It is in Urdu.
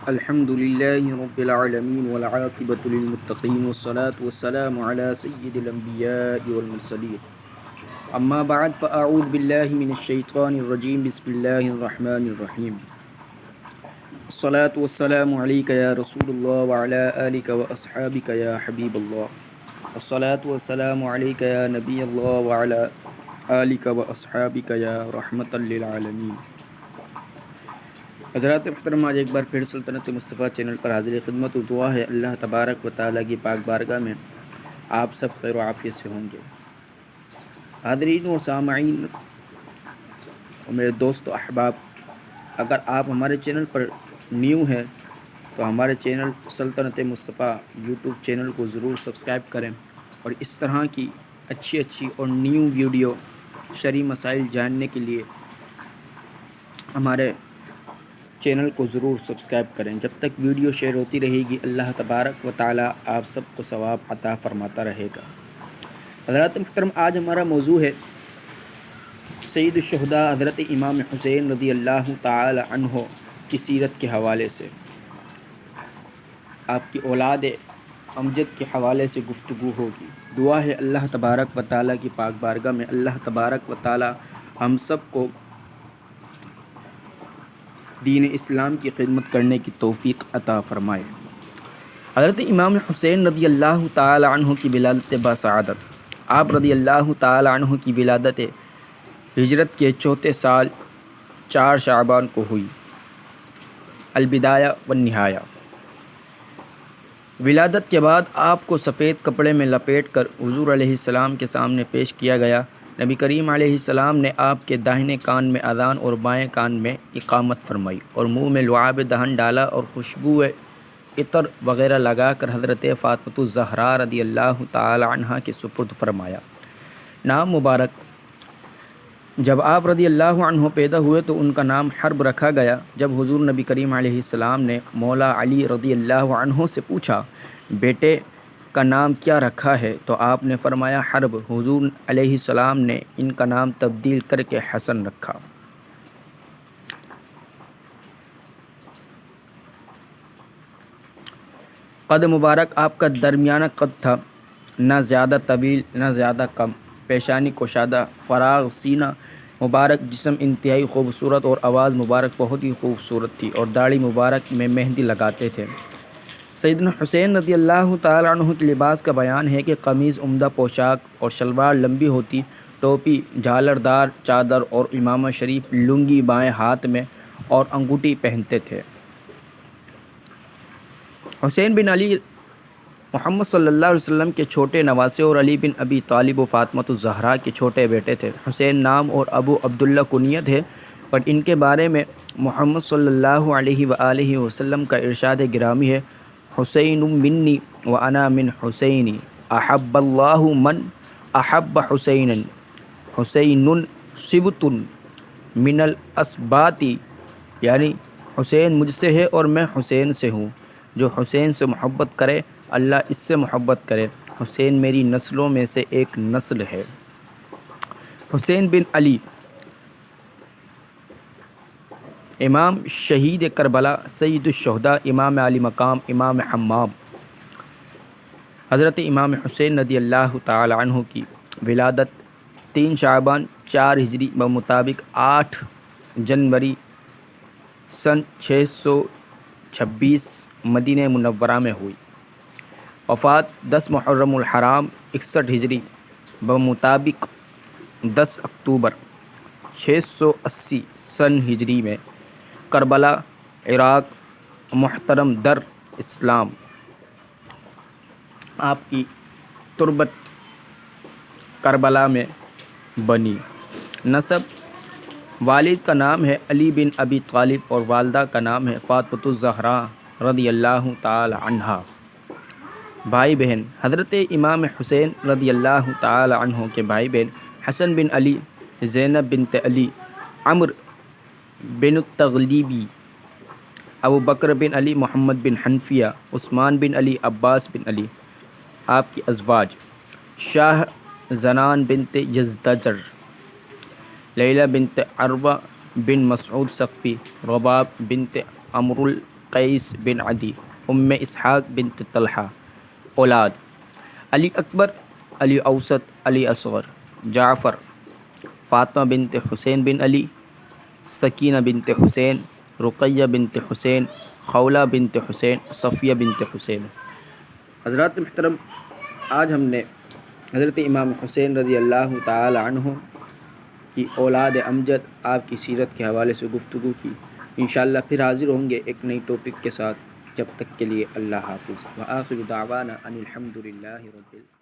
الحمد لله رب العالمين والعاقبة للمتقين والصلاة والسلام على سيد الأنبياء والمرسلين أما بعد فأعوذ بالله من الشيطان الرجيم بسم الله الرحمن الرحيم الصلاة والسلام عليك يا رسول الله وعلى آلك وأصحابك يا حبيب الله الصلاة والسلام عليك يا نبي الله وعلى آلك وأصحابك يا رحمة للعالمين۔ حضرات محترم، آج ایک بار پھر سلطنت مصطفیٰ چینل پر حاضر خدمت و دعا ہے اللہ تبارک و تعالیٰ کی پاک بارگاہ میں آپ سب خیر و عافیت سے ہوں گے۔ حاضرین و سامعین اور میرے دوست و احباب، اگر آپ ہمارے چینل پر نیو ہیں تو ہمارے چینل سلطنت مصطفیٰ یوٹیوب چینل کو ضرور سبسکرائب کریں اور اس طرح کی اچھی اور نیو ویڈیو شرعی مسائل جاننے کے لیے ہمارے چینل کو ضرور سبسکرائب کریں۔ جب تک ویڈیو شیئر ہوتی رہے گی اللہ تبارک و تعالیٰ آپ سب کو ثواب عطا فرماتا رہے گا۔ حضرات محترم، آج ہمارا موضوع ہے سید الشہداء حضرت امام حسین رضی اللہ تعالی عنہ کی سیرت کے حوالے سے، آپ کی اولاد امجد کے حوالے سے گفتگو ہوگی۔ دعا ہے اللہ تبارک و تعالیٰ کی پاک بارگاہ میں اللہ تبارک و تعالیٰ ہم سب کو دین اسلام کی خدمت کرنے کی توفیق عطا فرمائے۔ حضرت امام حسین رضی اللہ تعالی عنہ کی ولادت بسعادت، آپ رضی اللہ تعالی عنہ کی ولادت ہجرت کے چوتھے سال 4 شعبان کو ہوئی۔ البدایہ والنہایہ، ولادت کے بعد آپ کو سفید کپڑے میں لپیٹ کر حضور علیہ السلام کے سامنے پیش کیا گیا۔ نبی کریم علیہ السلام نے آپ کے داہنے کان میں اذان اور بائیں کان میں اقامت فرمائی اور منہ میں لعاب دہن ڈالا اور خوشبو عطر وغیرہ لگا کر حضرت فاطمۃ الزہراء رضی اللہ تعالی عنہا کے سپرد فرمایا۔ نام مبارک، جب آپ رضی اللہ عنہ پیدا ہوئے تو ان کا نام حرب رکھا گیا۔ جب حضور نبی کریم علیہ السلام نے مولا علی رضی اللہ عنہ سے پوچھا بیٹے کا نام کیا رکھا ہے تو آپ نے فرمایا حرب۔ حضور علیہ السلام نے ان کا نام تبدیل کر کے حسن رکھا۔ قد مبارک، آپ کا درمیانہ قد تھا، نہ زیادہ طویل نہ زیادہ کم، پیشانی کشادہ، فراغ سینہ مبارک، جسم انتہائی خوبصورت اور آواز مبارک بہت ہی خوبصورت تھی اور داڑھی مبارک میں مہندی لگاتے تھے۔ سیدنا حسین رضی اللہ تعالی عنہ کے لباس کا بیان ہے کہ قمیض عمدہ پوشاک اور شلوار لمبی ہوتی، ٹوپی جھالردار چادر اور امامہ شریف لنگی بائیں ہاتھ میں اور انگوٹھی پہنتے تھے۔ حسین بن علی محمد صلی اللہ علیہ وسلم کے چھوٹے نواسے اور علی بن ابی طالب و فاطمۃ الزہراء کے چھوٹے بیٹے تھے۔ حسین نام اور ابو عبداللہ کنیت ہے، پر ان کے بارے میں محمد صلی اللہ علیہ وآلہ وسلم کا ارشاد گرامی ہے حسین منی وانا من حسینی احب اللہ من احب حسینا حسین صبت من الاسباط، یعنی حسین مجھ سے ہے اور میں حسین سے ہوں، جو حسین سے محبت کرے اللہ اس سے محبت کرے، حسین میری نسلوں میں سے ایک نسل ہے۔ حسین بن علی امام شہید کربلا، سید الشہداء، امام علی مقام، امام حمام۔ حضرت امام حسین رضی اللہ تعالی عنہ کی ولادت 3 شعبان 4 ہجری بمطابق 8 جنوری سن 626 مدینہ منورہ میں ہوئی۔ وفات 10 محرم الحرام 61 ہجری بمطابق 10 اکتوبر 680 سن ہجری میں کربلا، عراق، محترم در اسلام۔ آپ کی تربت کربلا میں بنی۔ نسب، والد کا نام ہے علی بن ابی طالب اور والدہ کا نام ہے فاطمۃ الزہراء رضی اللہ تعالی عنہا۔ بھائی بہن، حضرت امام حسین رضی اللہ تعالی عنہ کے بھائی بہن حسن بن علی، زینب بنت علی، عمر بن التغلیبی، ابو بکر بن علی، محمد بن حنفیہ، عثمان بن علی، عباس بن علی۔ آپ کی ازواج شاہ زنان بنت یزدجر، لیلہ بنت عروہ بن مسعود ثقفی، رباب بنت عمرو قیس بن عدی، اسحاق بنت طلحہ۔ اولاد: علی اکبر، علی اوسط، علی اصغر، جعفر، فاطمہ بنت حسین بن علی، سکینہ بنت حسین، رقیہ بنت حسین، خولہ بنت حسین، صفیہ بنت حسین۔ حضرات محترم، آج ہم نے حضرت امام حسین رضی اللہ تعالی عنہ کی اولاد امجد آپ کی سیرت کے حوالے سے گفتگو کی۔ انشاءاللہ پھر حاضر ہوں گے ایک نئی ٹاپک کے ساتھ، جب تک کے لیے اللہ حافظ۔ وآخر دعوانا ان الحمد للہ رب العالمین۔